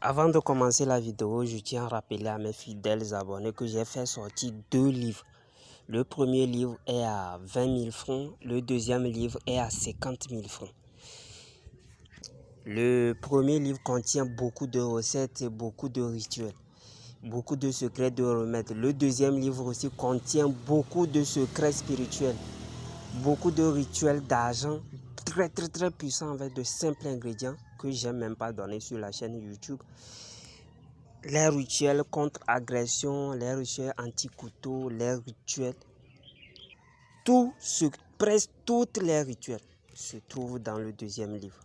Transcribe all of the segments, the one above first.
Avant de commencer la vidéo, je tiens à rappeler à mes fidèles abonnés que j'ai fait sortir 2 livres. Le premier livre est à 20 000 francs, le deuxième livre est à 50 000 francs. Le premier livre contient beaucoup de recettes et beaucoup de rituels, beaucoup de secrets de remèdes. Le deuxième livre aussi contient beaucoup de secrets spirituels, beaucoup de rituels d'argent très puissants avec de simples ingrédients que j'aime même pas donner sur la chaîne YouTube. Les rituels contre agression, les rituels anti-couteau, les rituels, presque tous les rituels se trouvent dans le deuxième livre.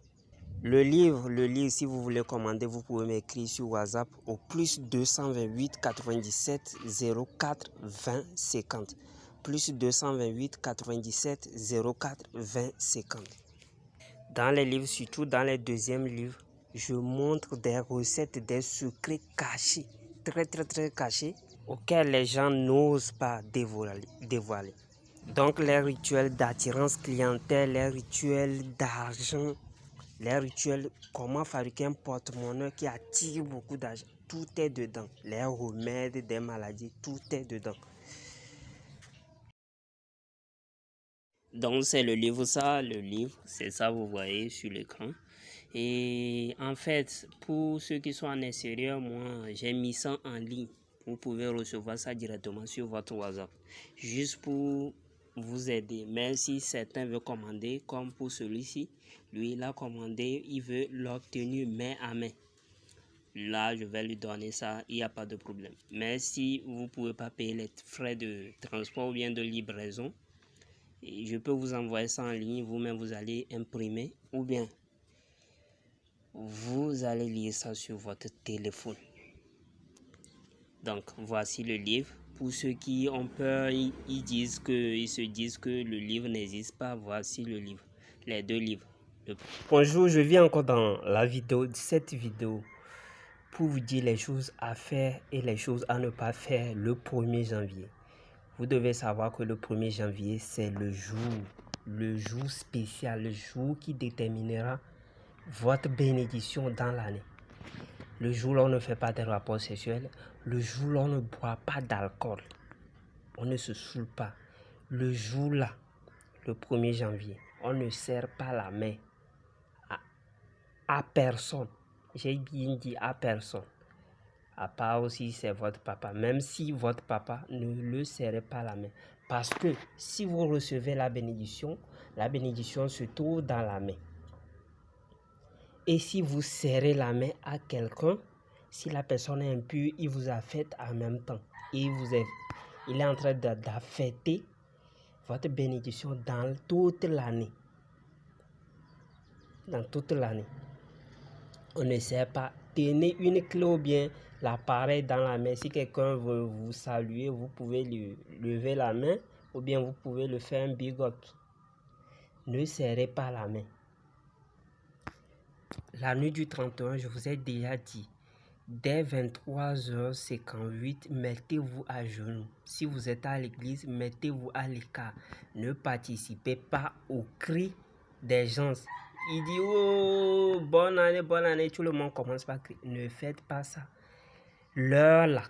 Le livre, si vous voulez commander, vous pouvez m'écrire sur WhatsApp au plus 228 97 04 20 50. Plus 228 97 04 20 50. Dans les livres, surtout dans les deuxièmes livres, je montre des recettes, des secrets cachés, très cachés, auxquels les gens n'osent pas dévoiler. Donc les rituels d'attirance clientèle, les rituels d'argent, les rituels comment fabriquer un porte-monnaie qui attire beaucoup d'argent, tout est dedans. Les remèdes des maladies, tout est dedans. Donc c'est le livre c'est ça vous voyez sur l'écran. Et en fait, pour ceux qui sont en extérieur, moi j'ai mis ça en ligne. Vous pouvez recevoir ça directement sur votre WhatsApp, juste pour vous aider. Mais si certains veulent commander, comme pour celui-ci, lui il a commandé, il veut l'obtenir main à main. Là, je vais lui donner ça, il n'y a pas de problème. Mais si vous ne pouvez pas payer les frais de transport ou bien de livraison, je peux vous envoyer ça en ligne, vous-même vous allez imprimer ou bien vous allez lire ça sur votre téléphone. Donc voici le livre. Pour ceux qui ont peur, ils se disent que le livre n'existe pas. Voici le livre, les 2 livres. Bonjour, je viens encore dans cette vidéo pour vous dire les choses à faire et les choses à ne pas faire le 1er janvier. Vous devez savoir que le 1er janvier, c'est le jour spécial, le jour qui déterminera votre bénédiction dans l'année. Le jour où on ne fait pas de rapports sexuels, le jour où on ne boit pas d'alcool, on ne se saoule pas. Le jour là, le 1er janvier, on ne serre pas la main à personne. J'ai bien dit à personne. À part aussi c'est votre papa. Même si votre papa, ne le serrez pas la main. Parce que si vous recevez la bénédiction se trouve dans la main. Et si vous serrez la main à quelqu'un, si la personne est impure, il vous affecte en même temps. Il est en train d'affecter votre bénédiction dans toute l'année. Dans toute l'année. On ne sait pas. Tenez une clé ou bien l'appareil dans la main. Si quelqu'un veut vous saluer, vous pouvez lui lever la main ou bien vous pouvez le faire un bigot. Ne serrez pas la main. La nuit du 31, je vous ai déjà dit, dès 23h58, mettez-vous à genoux. Si vous êtes à l'église, mettez-vous à l'écart. Ne participez pas aux cris des gens. Il dit, oh, bonne année, tout le monde commence par crier. Ne faites pas ça. L'heure là,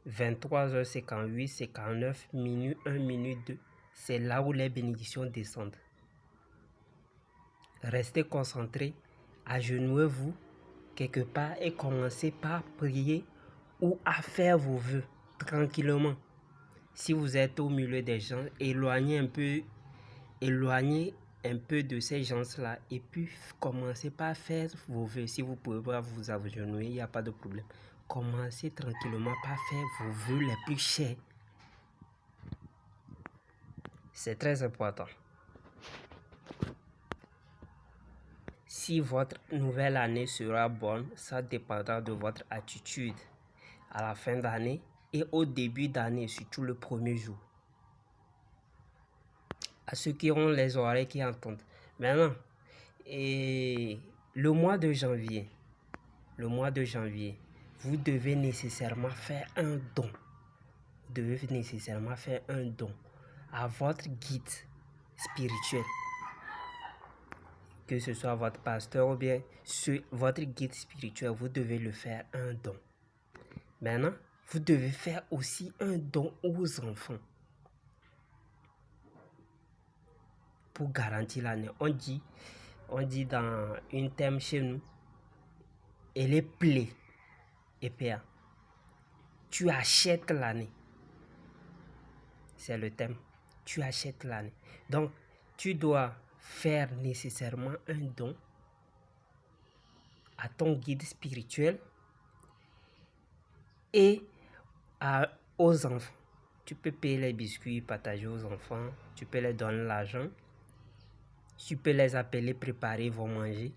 23h58, 59, minute 1, minute 2, c'est là où les bénédictions descendent. Restez concentrés, agenouillez-vous quelque part et commencez par prier ou à faire vos vœux tranquillement. Si vous êtes au milieu des gens, éloignez un peu de ces gens-là et puis commencez par faire vos vœux. Si vous pouvez pas vous agenouiller, il n'y a pas de problème. Commencez tranquillement par faire vos vœux les plus chers. C'est très important. Si votre nouvelle année sera bonne, ça dépendra de votre attitude à la fin d'année et au début d'année, surtout le 1er jour. À ceux qui ont les oreilles qui entendent. Maintenant, le mois de janvier, vous devez nécessairement faire un don. Vous devez nécessairement faire un don à votre guide spirituel. que ce soit votre pasteur ou bien votre guide spirituel, vous devez le faire un don. Maintenant, vous devez faire aussi un don aux enfants pour garantir l'année. On dit dans un thème chez nous, et les plaies et père, tu achètes l'année. C'est le thème. Tu achètes l'année. Donc, tu dois faire nécessairement un don à ton guide spirituel et aux enfants. Tu peux payer les biscuits, partager aux enfants. Tu peux les donner l'argent. Tu peux les appeler, préparer, ils vont manger.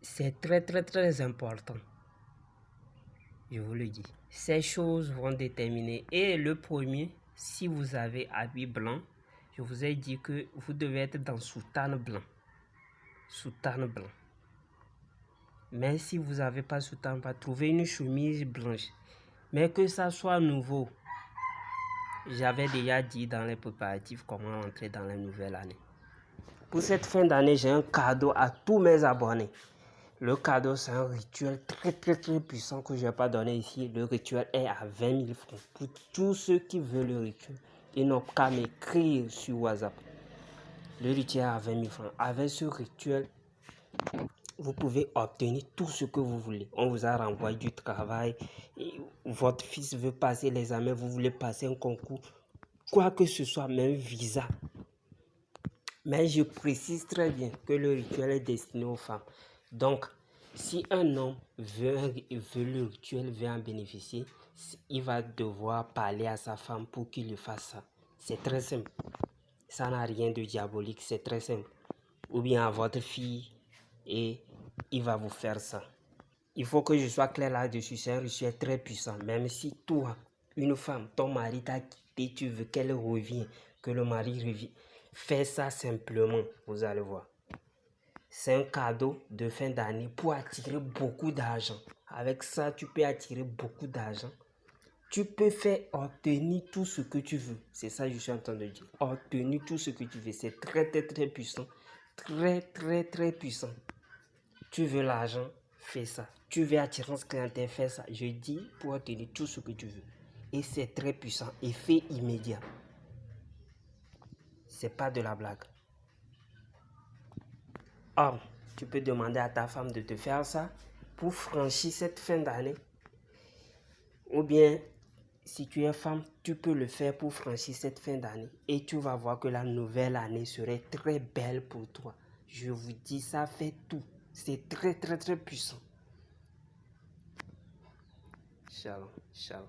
C'est très, très, très important. Je vous le dis. Ces choses vont déterminer. Et le premier, si vous avez habit blanc, je vous ai dit que vous devez être dans soutane blanc. Soutane blanc. Mais si vous n'avez pas soutane blanc, trouvez une chemise blanche. Mais que ça soit nouveau. J'avais déjà dit dans les préparatifs comment entrer dans la nouvelle année. Pour cette fin d'année, j'ai un cadeau à tous mes abonnés. Le cadeau, c'est un rituel très, très, très puissant que je ne vais pas donner ici. Le rituel est à 20 000 francs. Pour tous ceux qui veulent le rituel, ils n'ont qu'à m'écrire sur WhatsApp. Le rituel est à 20 000 francs. Avec ce rituel, vous pouvez obtenir tout ce que vous voulez. On vous a renvoyé du travail. Votre fils veut passer les examens. Vous voulez passer un concours. Quoi que ce soit, même visa. Mais je précise très bien que le rituel est destiné aux femmes. Donc, si un homme veut le rituel, veut en bénéficier, il va devoir parler à sa femme pour qu'il le fasse ça. C'est très simple. Ça n'a rien de diabolique, c'est très simple. Ou bien à votre fille et il va vous faire ça. Il faut que je sois clair là-dessus, c'est un rituel très puissant. Même si toi, une femme, ton mari t'a quitté, tu veux qu'elle revienne, que le mari revienne, fais ça simplement, vous allez voir. C'est un cadeau de fin d'année pour attirer beaucoup d'argent. Avec ça, tu peux attirer beaucoup d'argent. Tu peux faire obtenir tout ce que tu veux. C'est ça que je suis en train de dire. Obtenir tout ce que tu veux. C'est très, très, très puissant. Très, très, très puissant. Tu veux l'argent, fais ça. Tu veux attirance clientèle, fais ça. Je dis pour obtenir tout ce que tu veux. Et c'est très puissant. Effet immédiat. C'est pas de la blague. Or, tu peux demander à ta femme de te faire ça pour franchir cette fin d'année. Ou bien, si tu es femme, tu peux le faire pour franchir cette fin d'année. Et tu vas voir que la nouvelle année serait très belle pour toi. Je vous dis, ça fait tout. C'est très, très, très puissant. Shalom, shalom.